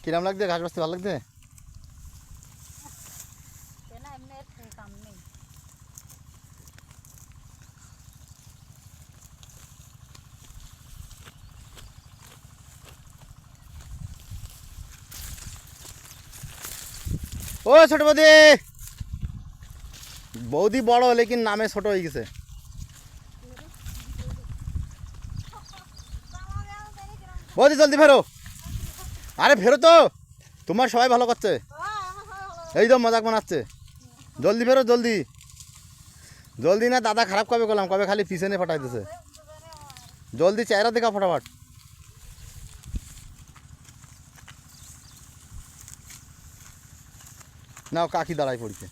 কিরাম লাগছে ঘাস বাঁচতে ভালো লাগছে? ও ছোট বৌদি, বৌদি বড় লেকিন নামে ছোট হয়ে গেছে। বৌদি জলদি ফেরো, আরে ফেরো তো, তোমার সবাই ভালো করছে, এই তো মজাক বানাচ্ছে। জলদি ফেরো জলদি, জলদি না দাদা খারাপ কবে করলাম, কবে খালি পিছনে ফাটাই দিছে। জলদি চেহারা দেখা ফটাফট। নাও কাকি দাঁড়াই পড়ছে।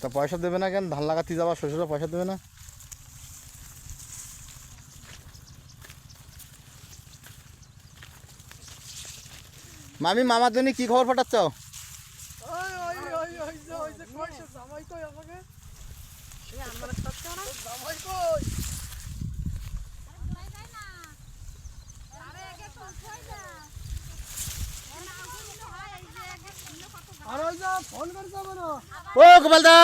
তা পয়সা দেবে না কেন? ধান লাগাতে যাবা, শ্বশুরা পয়সা দেবে না? মামি মামার জন্য কি খবর পাঠাচ্ছ? ও গোপাল দা,